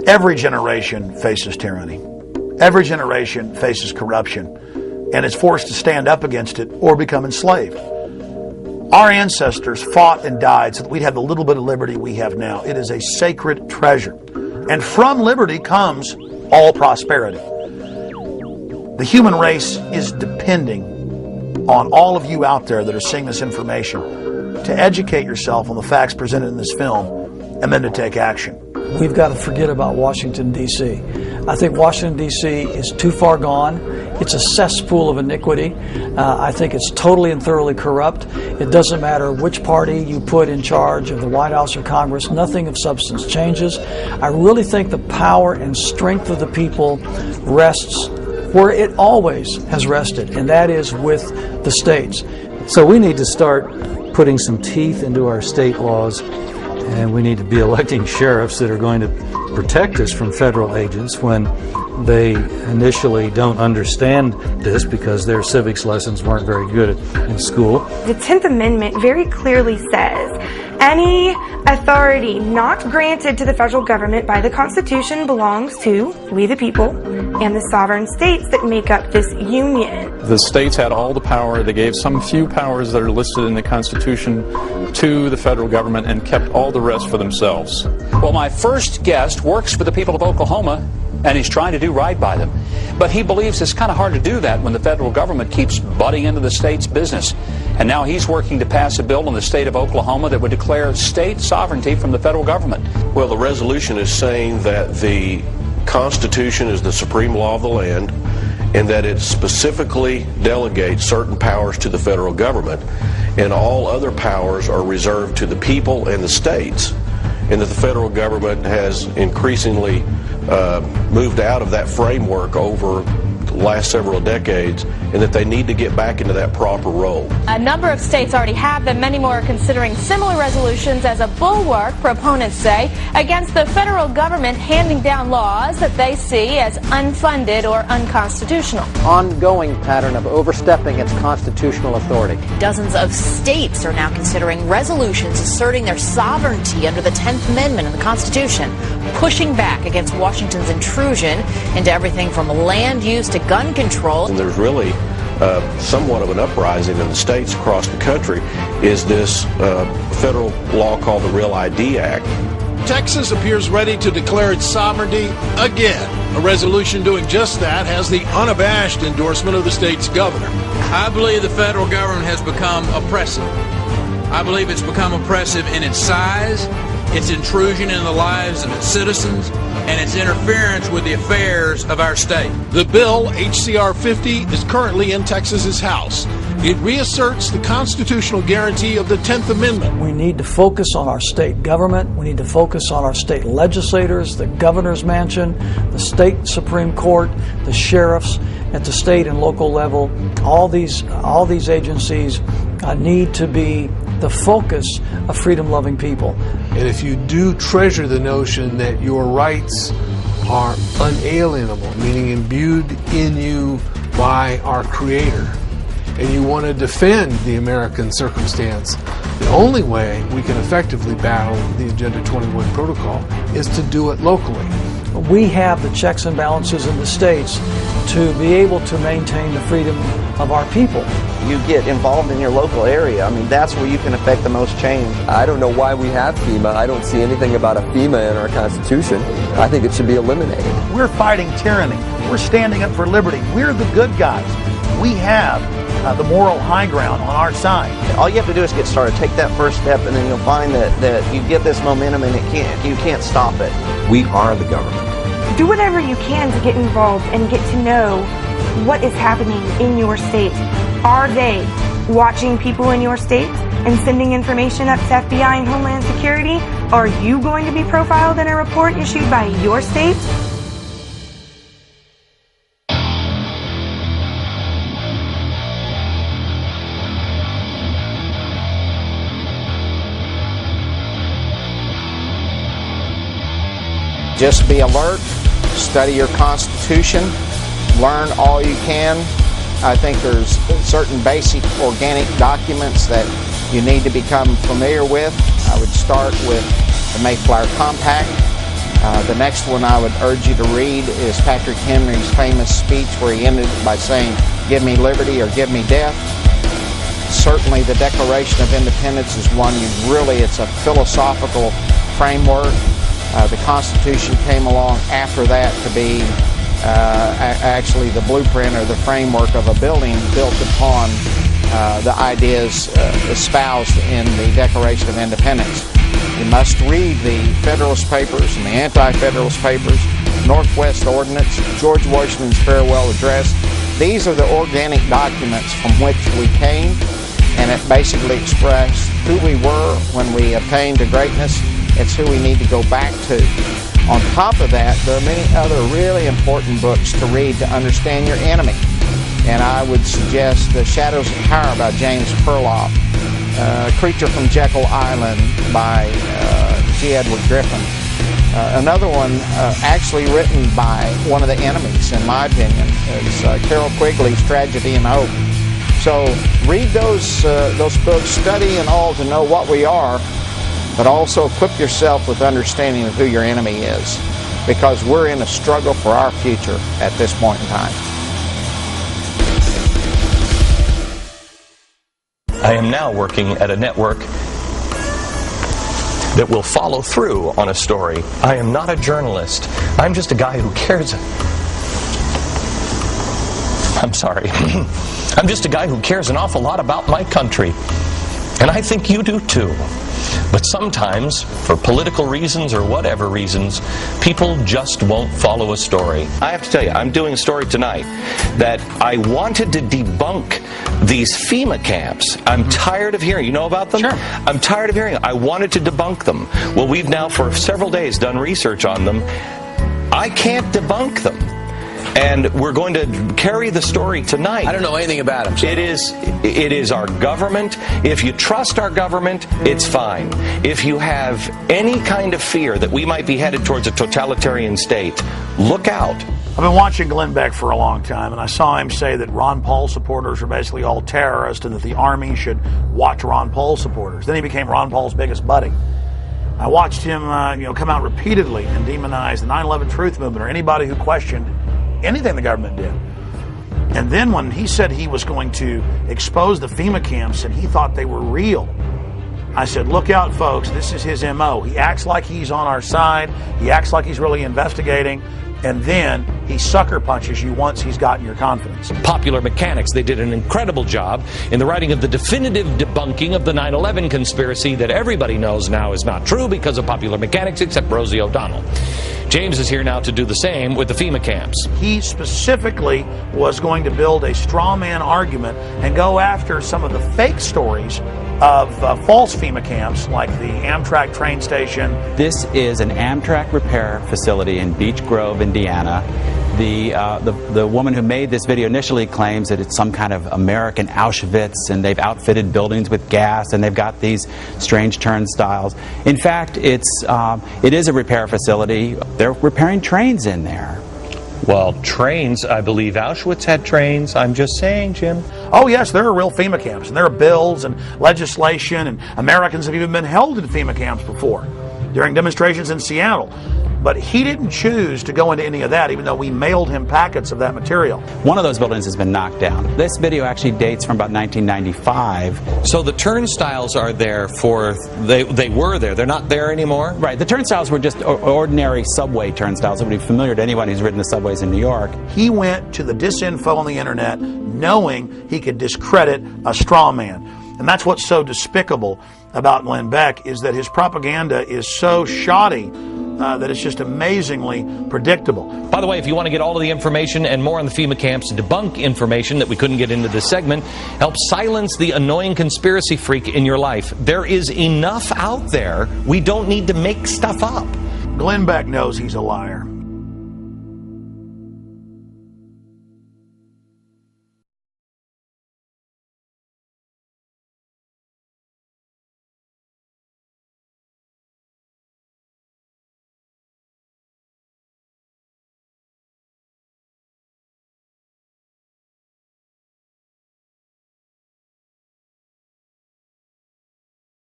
Every generation faces tyranny. Every generation faces corruption, and is forced to stand up against it or become enslaved. Our ancestors fought and died so that we'd have the little bit of liberty we have now. It is a sacred treasure. And from liberty comes all prosperity. The human race is depending on all of you out there that are seeing this information to educate yourself on the facts presented in this film and then to take action. We've got to forget about Washington, D.C. I think Washington, D.C. is too far gone. It's a cesspool of iniquity. I think it's totally and thoroughly corrupt. It doesn't matter which party you put in charge of the White House or Congress. Nothing of substance changes. I really think the power and strength of the people rests where it always has rested, and that is with the states. So we need to start putting some teeth into our state laws, and we need to be electing sheriffs that are going to protect us from federal agents when they initially don't understand this because their civics lessons weren't very good in school. The 10th Amendment very clearly says any authority not granted to the federal government by the Constitution belongs to we the people and the sovereign states that make up this union. The states had all the power. They gave some few powers that are listed in the Constitution to the federal government and kept all the rest for themselves. Well, my first guest works for the people of Oklahoma, and he's trying to do right by them. But he believes it's kind of hard to do that when the federal government keeps butting into the state's business. And now he's working to pass a bill in the state of Oklahoma that would declare state sovereignty from the federal government. Well, the resolution is saying that the Constitution is the supreme law of the land and that it specifically delegates certain powers to the federal government, and all other powers are reserved to the people and the states, and that the federal government has increasingly moved out of that framework over the last several decades, and that they need to get back into that proper role. A number of states already have them. Many more are considering similar resolutions as a bulwark, proponents say, against the federal government handing down laws that they see as unfunded or unconstitutional. Ongoing pattern of overstepping its constitutional authority. Dozens of states are now considering resolutions asserting their sovereignty under the 10th Amendment of the Constitution, pushing back against Washington's intrusion into everything from land use to gun control. And there's really somewhat of an uprising in the states across the country is this federal law called the Real ID Act. Texas appears ready to declare its sovereignty again. A resolution doing just that has the unabashed endorsement of the state's governor. I believe the federal government has become oppressive. I believe it's become oppressive in its size, its intrusion in the lives of its citizens, and its interference with the affairs of our state. The bill, H.C.R. 50, is currently in Texas's House. It reasserts the constitutional guarantee of the 10th Amendment. We need to focus on our state government. We need to focus on our state legislators, the governor's mansion, the state Supreme Court, the sheriffs at the state and local level. All these agencies need to be the focus of freedom-loving people. And if you do treasure the notion that your rights are unalienable, meaning imbued in you by our Creator, and you want to defend the American circumstance, the only way we can effectively battle the Agenda 21 protocol is to do it locally. We have the checks and balances in the states to be able to maintain the freedom of our people. You get involved in your local area. I mean, that's where you can affect the most change. I don't know why we have FEMA. I don't see anything about a FEMA in our Constitution. I think it should be eliminated. We're fighting tyranny. We're standing up for liberty. We're the good guys. We have the moral high ground on our side. All you have to do is get started. Take that first step, and then you'll find that you get this momentum, and you can't stop it. We are the government. Do whatever you can to get involved and get to know what is happening in your state. Are they watching people in your state and sending information up to FBI and Homeland Security? Are you going to be profiled in a report issued by your state? Just be alert, study your Constitution, learn all you can. I think there's certain basic organic documents that you need to become familiar with. I would start with the Mayflower Compact. The next one I would urge you to read is Patrick Henry's famous speech where he ended by saying, "Give me liberty or give me death." Certainly the Declaration of Independence is one it's a philosophical framework. The Constitution came along after that to be actually the blueprint or the framework of a building built upon the ideas espoused in the Declaration of Independence. You must read the Federalist Papers and the Anti-Federalist Papers, Northwest Ordinance, George Washington's Farewell Address. These are the organic documents from which we came, and it basically expressed who we were when we attained to greatness. It's who we need to go back to. On top of that, there are many other really important books to read to understand your enemy. And I would suggest The Shadows of Power by James Perloff, Creature from Jekyll Island by G. Edward Griffin. Another one actually written by one of the enemies, in my opinion, is Carol Quigley's Tragedy and Hope. So read those books, study and all to know what we are, but also equip yourself with understanding of who your enemy is, because we're in a struggle for our future at this point in time. I am now working at a network that will follow through on a story. I am not a journalist. I'm just a guy who cares. I'm sorry. I'm just a guy who cares an awful lot about my country. And I think you do too. But sometimes, for political reasons or whatever reasons, people just won't follow a story. I have to tell you, I'm doing a story tonight that I wanted to debunk these FEMA camps. I'm tired of hearing. You know about them? Sure. I'm tired of hearing them. I wanted to debunk them. Well, we've now for several days done research on them. I can't debunk them. And we're going to carry the story tonight. I don't know anything about them. So. It is our government. If you trust our government, it's fine. If you have any kind of fear that we might be headed towards a totalitarian state, look out. I've been watching Glenn Beck for a long time, and I saw him say that Ron Paul supporters are basically all terrorists and that the Army should watch Ron Paul supporters. Then he became Ron Paul's biggest buddy. I watched him come out repeatedly and demonize the 9/11 Truth Movement or anybody who questioned anything the government did. And then when he said he was going to expose the FEMA camps and he thought they were real, I said, look out, folks, this is his MO. He acts like he's on our side. He acts like he's really investigating. And then he sucker punches you once he's gotten your confidence. Popular Mechanics, they did an incredible job in the writing of the definitive debunking of the 9/11 conspiracy that everybody knows now is not true because of Popular Mechanics, except Rosie O'Donnell. James is here now to do the same with the FEMA camps. He specifically was going to build a straw man argument and go after some of the fake stories of false FEMA camps like the Amtrak train station. This is an Amtrak repair facility in Beech Grove, Indiana. The woman who made this video initially claims that it's some kind of American Auschwitz and they've outfitted buildings with gas and they've got these strange turnstiles. In fact, it is a repair facility. They're repairing trains in there. Well, trains, I believe Auschwitz had trains. I'm just saying, Jim. Oh, yes, there are real FEMA camps, and there are bills and legislation, and Americans have even been held in FEMA camps before during demonstrations in Seattle. But he didn't choose to go into any of that, even though we mailed him packets of that material. One of those buildings has been knocked down. This video actually dates from about 1995. So the turnstiles are there they were there. They're not there anymore? Right. The turnstiles were just ordinary subway turnstiles that would be familiar to anyone who's ridden the subways in New York. He went to the disinfo on the internet knowing he could discredit a straw man. And that's what's so despicable about Glenn Beck, is that his propaganda is so shoddy that it's just amazingly predictable. By the way, if you want to get all of the information and more on the FEMA camps, debunk information that we couldn't get into this segment, help silence the annoying conspiracy freak in your life. There is enough out there. We don't need to make stuff up. Glenn Beck knows he's a liar.